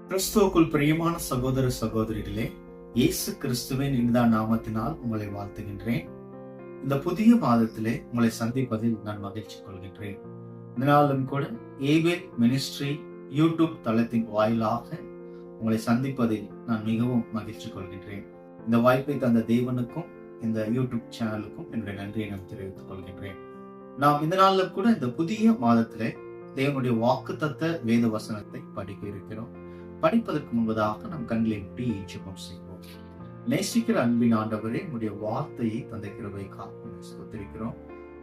கிறிஸ்துவுக்குள் பிரியமான சகோதர சகோதரிகளே, இயேசு கிறிஸ்துவின் இனிதான நாமத்தினால் உங்களை வாழ்த்துகின்றேன். இந்த புதிய மாதத்திலே உங்களை சந்திப்பதில் நான் மகிழ்ச்சி கொள்கின்றேன். இதனாலும் கூட ஏபேல் மினிஸ்ட்ரி யூடியூப் தளத்தின் வாயிலாக உங்களை சந்திப்பதில் நான் மிகவும் மகிழ்ச்சி கொள்கின்றேன். இந்த வாய்ப்பை தந்த தேவனுக்கும் இந்த யூடியூப் சேனலுக்கும் என்னுடைய நன்றியை நான் தெரிவித்துக் கொள்கின்றேன். நாம் இந்த நாளில் கூட இந்த புதிய மாதத்திலே தேவனுடைய வாக்குத்தத்த வேத வசனத்தை படிக்க இருக்கிறோம். படிப்பதற்கு முன்பதாக நம் கண்களை மூடி ஜெபம் செய்வோம். நேசிக்கிற அன்பின் ஆண்டவரே, உடைய வார்த்தையை தந்த கிருபை காத்திருக்கிறோம்.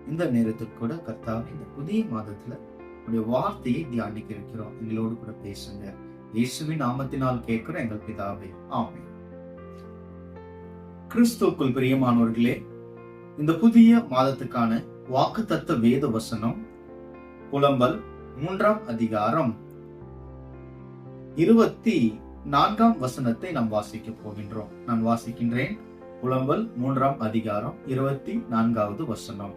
இந்த நேரத்தில் கூட கர்த்தாவே, இந்த புதிய மாதத்துல உடைய வார்த்தையை தியானிக்க இருக்கிறோம். எங்களோடு கூட பேசுங்க. இயேசுவின் நாமத்தினால் கேட்கிற எங்கள் பிதாவே, ஆமென். கிறிஸ்துவுக்குள் பிரியமானவர்களே, இந்த புதிய மாதத்துக்கான வாக்குத்தத்த வேத வசனம் புலம்பல் 3ஆம் அதிகாரம் 24ஆம் வசனத்தை நாம் வாசிக்க போகின்றோம். நான் வாசிக்கின்றேன். புலம்பல் 3ஆம் அதிகாரம் 24வது வசனம்.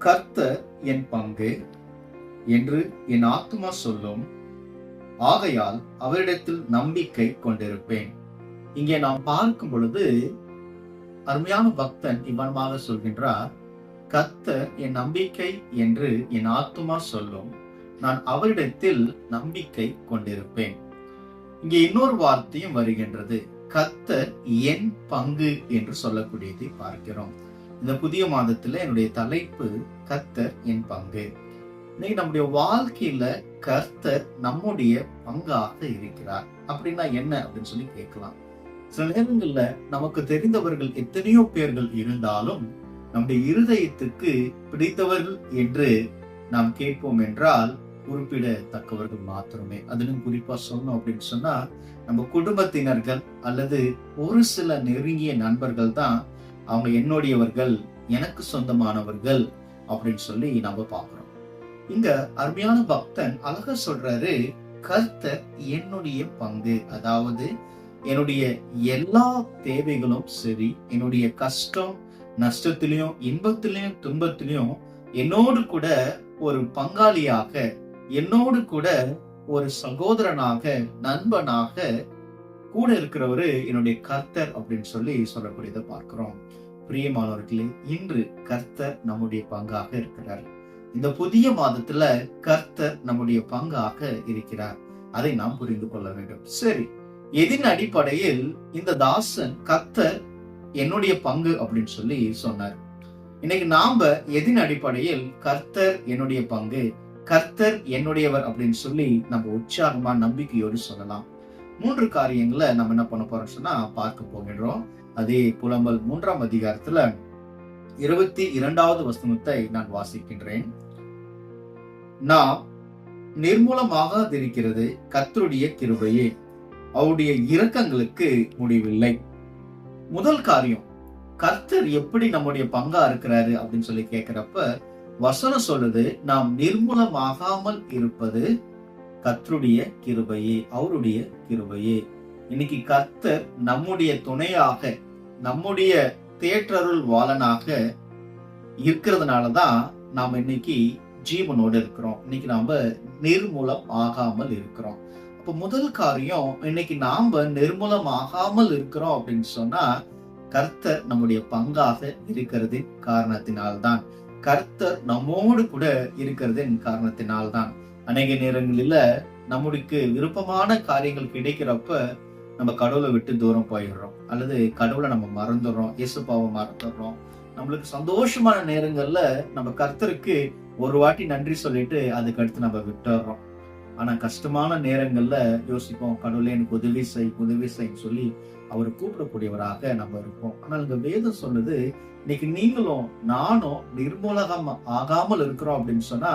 கர்த்தர் என் பங்கு என்று என் ஆத்துமா சொல்லும், ஆகையால் அவரிடத்தில் நம்பிக்கை கொண்டிருப்பேன். இங்கே நாம் பார்க்கும் பொழுது அருமையான பக்தன் இவ்வளமாக சொல்கின்றார், கர்த்தர் என் நம்பிக்கை என்று என் ஆத்துமா சொல்லும், நான் அவரிடத்தில் நம்பிக்கை கொண்டிருப்பேன். இங்கே இன்னொரு வார்த்தையும் வருகின்றது, கர்த்தர் என் பங்கு என்று சொல்லக்கூடியதை பார்க்கிறோம். இந்த புதிய மாதத்துல என்னுடைய தலைப்பு கர்த்தர் என் பங்கு. இன்னைக்கு நம்முடைய வாழ்க்கையில கர்த்தர் நம்முடைய பங்காக இருக்கிறார். அப்படின்னா என்ன அப்படின்னு சொல்லி கேட்கலாம். சில நேரங்கள்ல நமக்கு தெரிந்தவர்கள் எத்தனையோ பேர்கள் இருந்தாலும் நம்முடைய இருதயத்துக்கு பிடித்தவர்கள் என்று நாம் கேட்போம் என்றால் குறிப்பிடத்தக்கவர்கள் மாத்திரமே. அதிலும் குறிப்பா சொன்னோம் அப்படின்னு சொன்னா நம்ம குடும்பத்தினர்கள் அல்லது ஒரு சில நெருங்கிய நண்பர்கள் தான் அவங்க என்னுடையவர்கள், எனக்கு சொந்தமானவர்கள் அப்படின்னு சொல்லி நம்ம பார்க்கிறோம். இங்க அருமையான பக்தன் அழகா சொல்றாரு, கர்த்தர் என்னுடைய பங்கு. அதாவது என்னுடைய எல்லா தேவைகளும் சரி, என்னுடைய கஷ்டம் நஷ்டத்திலையும் இன்பத்திலையும் துன்பத்திலையும் என்னோடு கூட ஒரு பங்காளியாக, என்னோடு கூட ஒரு சகோதரனாக, நண்பனாக கூட இருக்கிறவரு என்னுடைய கர்த்தர் அப்படின்னு சொல்லி சொல்லக்கூடியதை பார்க்கிறோம். பிரியமானவர்களே, இன்று கர்த்தர் நம்முடைய பங்காக இருக்கிறார். இந்த புதிய மாதத்துல கர்த்தர் நம்முடைய பங்காக இருக்கிறார். அதை நாம் புரிந்து கொள்ள வேண்டும். சரி, எதின் அடிப்படையில் இந்த தாசன் கர்த்தர் என்னுடைய பங்கு அப்படின்னு சொல்லி சொன்னார்? இன்னைக்கு நாம எதின் அடிப்படையில் கர்த்தர் என்னுடைய பங்கு, கர்த்தர் என்னுடையவர் அப்படின்னு சொல்லி நம்ம உற்சாகமா நம்பிக்கையோடு சொல்லலாம்? 3 காரியங்களை நம்ம என்ன பண்ண போறோம் சொன்னா பார்க்க போகின்றோம். அதே புலம்பல் 3ஆம் அதிகாரத்துல 22வது வசனத்தை நான் வாசிக்கின்றேன். நாம் நிர்மூலமாகாதிருக்கிறது கர்த்தருடைய கிருபையே, அவருடைய இரக்கங்களுக்கு முடிவில்லை. முதல் காரியம், கர்த்தர் எப்படி நம்முடைய பங்கா இருக்கிறாரு அப்படின்னு சொல்லி கேட்கிறப்ப வசனம் சொல்லுது, நாம் நிர்மூலமாகாமல் இருப்பது கர்த்தருடைய கிருபையே, அவருடைய கிருபையே. இன்னைக்கு கர்த்தர் நம்முடைய துணையாக, நம்முடைய தேற்றருள் வாளனாக இருக்கிறதுனாலதான் நாம் இன்னைக்கு ஜீவனோடு இருக்கிறோம். இன்னைக்கு நாம நிர்மூலம் ஆகாமல் இருக்கிறோம். அப்ப முதல் காரியம், இன்னைக்கு நாம நிர்மூலம் ஆகாமல் இருக்கிறோம் அப்படின்னு சொன்னா கர்த்தர் நம்முடைய பங்காக இருக்கிறதின் காரணத்தினால்தான், கர்த்தர் நம்மோடு கூட இருக்கிறதின் காரணத்தினால்தான். அநேக நேரங்களில நம்மளுக்கு விருப்பமான காரியங்கள் கிடைக்கிறப்ப நம்ம கடவுளை விட்டு தூரம் போயிடுறோம், அல்லது கடவுளை நம்ம மறந்துடுறோம், இயேசுப்பாவை மறந்துடுறோம். நம்மளுக்கு சந்தோஷமான நேரங்கள்ல நம்ம கர்த்தருக்கு ஒரு வாட்டி நன்றி சொல்லிட்டு அதுக்கு அடுத்து நம்ம விட்டுறோம். ஆனா கஷ்டமான நேரங்கள்ல யோசிப்போம், கடவுளே எனக்கு உதவி செய்ன்னு சொல்லி அவர் கூப்பிடக்கூடியவராக நம்ம இருப்போம். ஆனால் இந்த வேதம் சொல்லுது, இன்னைக்கு நீங்களும் நானும் நிர்மூலகம் ஆகாமல் இருக்கிறோம் அப்படின்னு சொன்னா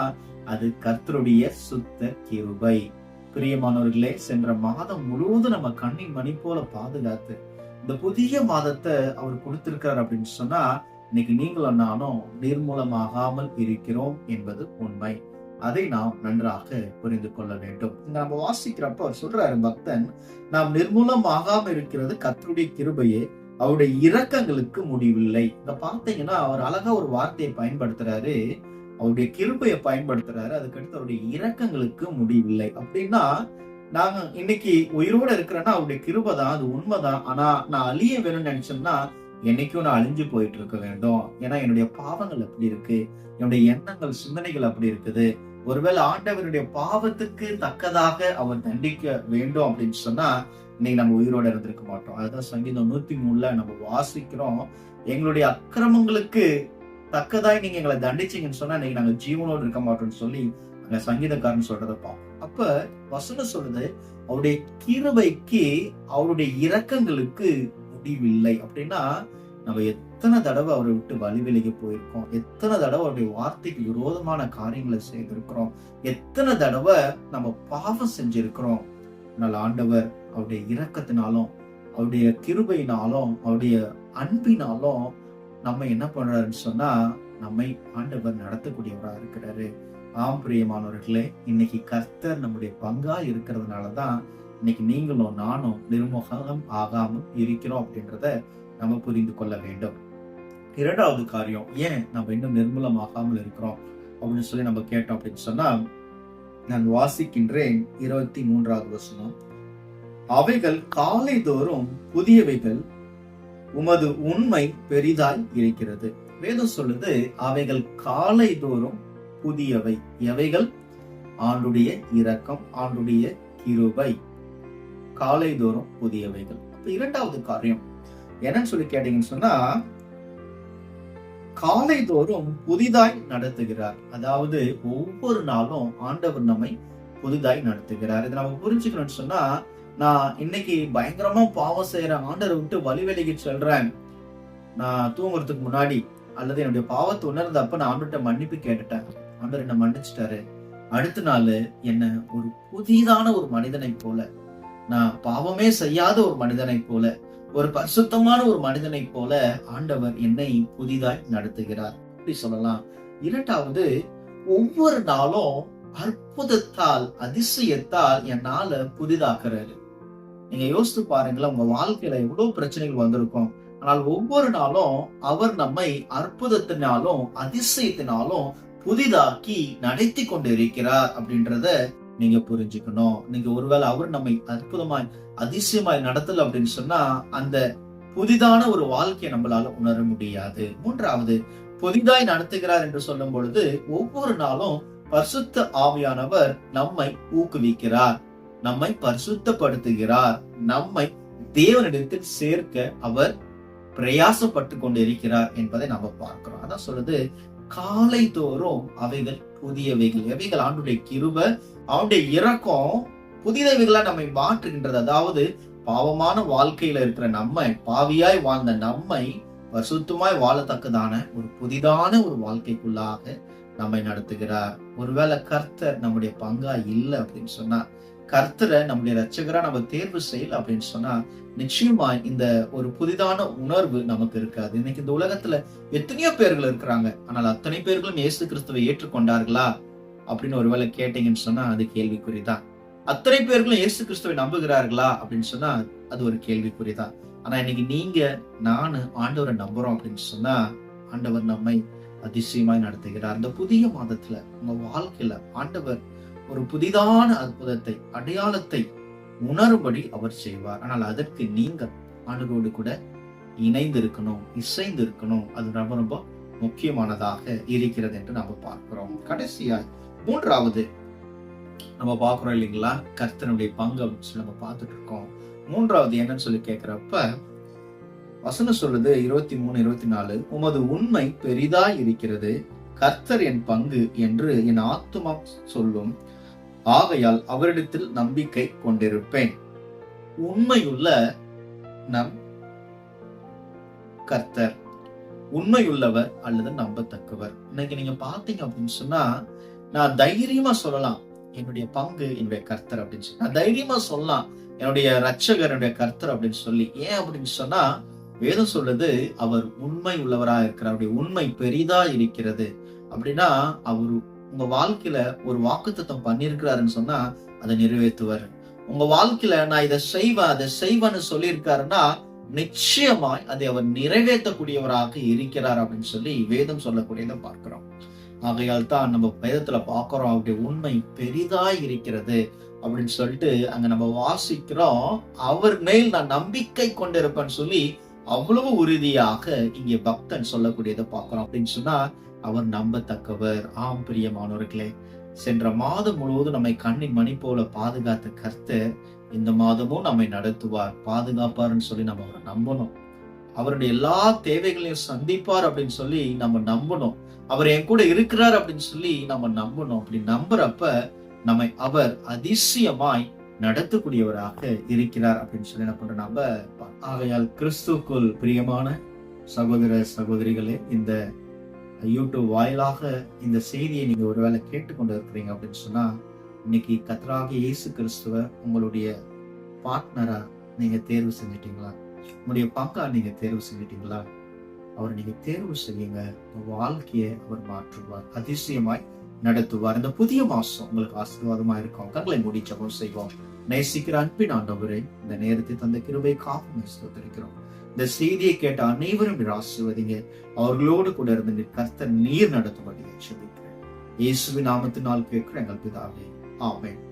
அது கர்த்தருடைய சுத்த கிருபை. பிரியமானவர்களே, சென்ற மாதம் முழுவதும் நம்ம கண்ணின் மணி போல பாதுகாத்து இந்த புதிய மாதத்தை அவர் கொடுத்திருக்கிறார் அப்படின்னு சொன்னா இன்னைக்கு நீங்களும் நானும் நிர்மூலமாகாமல் இருக்கிறோம் என்பது உண்மை. அதை நாம் நன்றாக புரிந்து கொள்ள வேண்டும். நம்ம வாசிக்கிறப்ப அவர் சொல்றாரு பக்தன், நாம் நிர்மூலமாகாம இருக்கிறது கர்த்தருடைய கிருபையே, அவருடைய இரக்கங்களுக்கு முடிவில்லை. இங்க பார்த்தீங்கன்னா அவர் அழகா ஒரு வார்த்தையை பயன்படுத்துறாரு, அவருடைய கிருபையை பயன்படுத்துறாரு. அதுக்கடுத்து அவருடைய இரக்கங்களுக்கு முடிவில்லை. அப்படின்னா நாங்க இன்னைக்கு உயிரோட இருக்கிறேன்னா அவருடைய கிருபை தான், அது உண்மைதான். ஆனா நான் அழிய வேணும்னு நினைச்சேன்னா என்னைக்கும் நான் அழிஞ்சு போயிட்டு இருக்க வேண்டும். ஏன்னா என்னுடைய பாவங்கள் அப்படி இருக்கு, என்னுடைய எண்ணங்கள் சிந்தனைகள் அப்படி இருக்குது. ஒருவேளை ஆண்டவருடைய பாவத்துக்கு தக்கதாக அவர் தண்டிக்க வேண்டும் அப்படின்னு சொன்னா இன்னைக்கு நம்ம உயிரோட இருந்திருக்க மாட்டோம். அதுதான் சங்கீதம் 103 நம்ம வாசிக்கிறோம். எங்களுடைய அக்கிரமங்களுக்கு தக்கதாய் நீங்க எங்களை தண்டிச்சீங்கன்னு சொன்னா இன்னைக்கு நாங்க ஜீவனோடு இருக்க மாட்டோம்னு சொல்லி அங்க சங்கீதக்காரன் சொல்றதை பார்ப்போம். அப்ப வசனம் சொல்றது அவருடைய கிருபைக்கு அவருடைய இரக்கங்களுக்கு முடிவில்லை. அப்படின்னா நம்ம எத்தனை தடவை அவரை விட்டு வழி விலகி போயிருக்கோம், எத்தனை தடவை அவருடைய வார்த்தைக்கு விரோதமான காரியங்களை செய்திருக்கிறோம், எத்தனை தடவை நம்ம பாவம் செஞ்சிருக்கிறோம். ஆனால் ஆண்டவர் அவருடைய இரக்கத்தினாலும் அவருடைய கிருபையினாலும் அவருடைய அன்பினாலும் நம்ம என்ன பண்றாருன்னு சொன்னா நம்மை ஆண்டவர் நடத்தக்கூடியவரா இருக்கிறாரு. ஆம் பிரியமானவர்களே, இன்னைக்கு கர்த்தர் நம்முடைய பங்கா இருக்கிறதுனாலதான் இன்னைக்கு நீங்களும் நானும் நிர்முகம் ஆகாமல் இருக்கிறோம் அப்படின்றத நம்ம புரிந்து கொள்ள வேண்டும். இரண்டாவது காரியம், ஏன் நம்ம இன்னும் நிர்மூலம் ஆகாமல் இருக்கிறோம் அப்படின்னு சொல்லி நம்ம கேட்டோம் அப்படின்னு சொன்னா, நான் வாசிக்கின்றேன் 23வது வசனம். அவைகள் காலை தோறும் புதியவைகள், உமது உண்மை பெரிதாய் இருக்கிறது. வேதம் சொல்லுது அவைகள் காலை தோறும் புதியவை. எவைகள்? ஆண்டுடைய இரக்கம், ஆண்டுடைய கிருபை காலை தோறும் புதியவைகள். அப்ப இரண்டாவது காரியம் என்னன்னு சொல்லி கேட்டீங்கன்னு சொன்னா, காலை தோறும் புதிதாய் நடத்துகிறார். அதாவது ஒவ்வொரு நாளும் ஆண்டவர் நம்மை புதிதாய் நடத்துகிறார். இதை நம்ம புரிஞ்சுக்கணும்னு சொன்னா, நான் இன்னைக்கு பயங்கரமா பாவம் செய்யறேன், ஆண்டரை விட்டு வழி விலகி சொல்றேன், நான் தூங்குறதுக்கு முன்னாடி அல்லது என்னுடைய பாவத்தை உணர்ந்தப்ப நான் ஆண்டர்கிட்ட மன்னிப்பு கேட்டுட்டேன், ஆண்டவர் என்ன மன்னிச்சுட்டாரு. அடுத்த நாள் என்ன ஒரு புதிதான ஒரு மனிதனை போல, நான் பாவமே செய்யாத ஒரு மனிதனை போல, ஒரு பரிசுத்தமான ஒரு மனிதனை போல ஆண்டவர் என்னை புதிதாய் நடத்துகிறார் அப்படி சொல்லலாம். இரண்டாவது, ஒவ்வொரு நாளும் அற்புதத்தால் அதிசயத்தால் என்னால புதிதாக்குறாரு. நீங்க யோசித்து பாருங்களேன், உங்க வாழ்க்கையில எவ்வளவு பிரச்சனைகள் வந்திருக்கும். ஆனால் ஒவ்வொரு நாளும் அவர் நம்மை அற்புதத்தினாலும் அதிசயத்தினாலும் புதிதாக்கி நடத்தி கொண்டு இருக்கிறார் அப்படின்றத நீங்க புரிஞ்சுக்கணும். நீங்க ஒருவேளை அவர் நம்மை அற்புதமாய் அதிசயமாய் நடத்தல அப்படின்னு சொன்னா அந்த புதிதான ஒரு வாழ்க்கையை நம்மளால உணர முடியாது. மூன்றாவது, புதிதாய் நடத்துகிறார் என்று சொல்லும் பொழுது ஒவ்வொரு நாளும் பரிசுத்த ஆவியானவர் நம்மை ஊக்குவிக்கிறார், நம்மை பரிசுத்தப்படுத்துகிறார், நம்மை தேவனிடத்தில் சேர்க்க அவர் பிரயாசப்பட்டு கொண்டு இருக்கிறார் என்பதை நம்ம பார்க்கிறோம். அதான் சொல்றது காலை தோறும் அவைகள் புதியவைகள். எவைகள்? ஆண்டுடைய கிருபை, அவனுடைய இரக்கம் புதியவைகளா நம்மை மாற்றுகின்றது. அதாவது பாவமான வாழ்க்கையில இருக்கிற நம்மை, பாவியாய் வாழ்ந்த நம்மை பரிசுத்தமாய் வாழத்தக்கதான ஒரு புதிதான ஒரு வாழ்க்கைக்குள்ளாக நம்மை நடத்துகிறார். ஒருவேளை கர்த்தர் நம்முடைய பங்கா இல்லை அப்படின்னு சொன்னா, கர்த்தரை நம்முடைய ரட்சகரா நம்ம தேர்வு செய்யல அப்படின்னு சொன்னா நிச்சயமா இந்த ஒரு புதிதான உணர்வு நமக்கு இருக்காது. இன்னைக்கு இந்த உலகத்துல எத்தனையோ பேர்கள் இருக்கிறாங்க, ஆனால் அத்தனை பேர்களும் இயேசு கிறிஸ்துவை ஏற்றுக்கொண்டார்களா அப்படின்னு ஒருவேளை கேட்டீங்கன்னு சொன்னா அது கேள்விக்குறிதான். அத்தனை பேர்களும் இயேசு கிறிஸ்துவை நம்புகிறார்களா அப்படின்னு சொன்னா அது ஒரு கேள்விக்குறிதான். ஆனா இன்னைக்கு நீங்க நானு ஆண்டவரை நம்புறோம் அப்படின்னு சொன்னா ஆண்டவர் நம்மை அதிசயமாய் நடத்துகிறார். இந்த புதிய மாதத்துல உங்க வாழ்க்கையில ஆண்டவர் ஒரு புதிதான அற்புதத்தை, அடையாளத்தை உணரும்படி அவர் செய்வார். ஆனால் அதற்கு நீங்கள் ஆண்டவரோடு கூட இணைந்து இருக்கணும், இசைந்து இருக்கணும். அது ரொம்ப ரொம்ப முக்கியமானதாக இருக்கிறது என்று நம்ம பார்க்கிறோம். கடைசியாய் மூன்றாவது நம்ம பார்க்கிறோம் இல்லைங்களா, கர்த்தனுடைய பங்கு அப்படின்னு சொல்லி நம்ம பார்த்துட்டு இருக்கோம். மூன்றாவது என்னன்னு சொல்லி கேட்கிறப்ப வசனம் சொல்லுது 23, 24, உமது உண்மை பெரிதாய் இருக்கிறது, கர்த்தர் என் பங்கு என்று என் ஆத்துமா சொல்லும், ஆகையால் அவரிடத்தில் நம்பிக்கை கொண்டிருப்பேன். உண்மையுள்ள நம் கர்த்தர் உண்மையுள்ளவர் அல்லது நம்பத்தக்கவர். இன்னைக்கு நீங்க பாத்தீங்க அப்படின்னு சொன்னா நான் தைரியமா சொல்லலாம் என்னுடைய பங்கு என்னுடைய கர்த்தர் அப்படின்னு சொல்லி, நான் தைரியமா சொல்லலாம் என்னுடைய ரட்சகர் என்னுடைய கர்த்தர் அப்படின்னு சொல்லி. ஏன் அப்படின்னு சொன்னா வேதம் சொல்றது அவர் உண்மை உள்ளவரா இருக்கிறார், அவருடைய உண்மை பெரிதா இருக்கிறது. அப்படின்னா அவரு உங்க வாழ்க்கையில ஒரு வாக்குத்தத்தம் பண்ணிருக்கிறாருன்னு சொன்னா அதை நிறைவேற்றுவாரு. உங்க வாழ்க்கையில நான் இதை செய்வேன் அதை செய்வேன்னு சொல்லியிருக்காருன்னா நிச்சயமாய் அதை அவர் நிறைவேற்றக்கூடியவராக இருக்கிறார் அப்படின்னு சொல்லி வேதம் சொல்லக்கூடியதை பார்க்கிறோம். ஆகையால் தான் நம்ம வேதத்துல பார்க்கிறோம், அவருடைய உண்மை பெரிதாய் இருக்கிறது அப்படின்னு சொல்லிட்டு அங்க நம்ம வாசிக்கிறோம். அவர் மேல் நான் நம்பிக்கை கொண்டிருப்பேன்னு சொல்லி அவ்வளவு உறுதியாக இங்கே பக்தன் சொல்லக்கூடியதை பார்க்கிறோம். அப்படின்னு சொன்னா அவர் நம்பத்தக்கவர். ஆம் பிரியமானவர்களே, சென்ற மாதம் முழுவதும் நம்மை கண்ணின் மணி போல பாதுகாத்த கர்த்தர் இந்த மாதமும் நம்மை நடத்துவார், பாதுகாப்பார்னு சொல்லி நம்ம அவரை நம்பணும். அவருடைய எல்லா தேவைகளையும் சந்திப்பார் அப்படின்னு சொல்லி நம்ம நம்பணும். அவர் என் கூட இருக்கிறார் அப்படின்னு சொல்லி நம்ம நம்பணும். அப்படி நம்புறப்ப நம்மை அவர் அதிசயமாய் நடத்தக்கூடியவராக இருக்கிறார் அப்படின்னு சொல்லி என்ன பண்ற நம்ம. ஆகையால் கிறிஸ்துக்குள் பிரியமான சகோதர சகோதரிகளே, இந்த யூடியூப் வாயிலாக இந்த செய்தியை நீங்க ஒருவேளை கேட்டுக்கொண்டு இருக்கிறீங்க அப்படின்னு சொன்னா, இன்னைக்கு கர்த்தராகிய இயேசு கிறிஸ்துவ உங்களுடைய பார்ட்னரா நீங்க தேர்வு செஞ்சிட்டீங்களா? உங்களுடைய பங்கா நீங்க தேர்வு செஞ்சிட்டீங்களா? அவரை நீங்க தேர்வு செய்யுங்க. உங்க வாழ்க்கையை அவர் மாற்றுவார், அதிசயமாய் நடத்துவார். இந்த புதிய மாசம் உங்களுக்கு ஆசீர்வாதமா இருக்கும். கண்களை மூடி ஜெபம் செய்வோம். நேசிக்கிற அன்பின் ஆண்டவரே, இந்த நேரத்தை தந்த கிருபைக்காக ஸ்தோத்திரிக்கிறோம். இந்த செய்தியை கேட்ட அனைவரும் ஆசீர்வதிங்க. அவர்களோடு கூட இருந்து கர்த்தர் நீர் நடத்தும்படி ஜெபிக்கிறேன். இயேசுவின் நாமத்தினால் கேட்கிற எங்கள் பிதாவே, ஆமென்.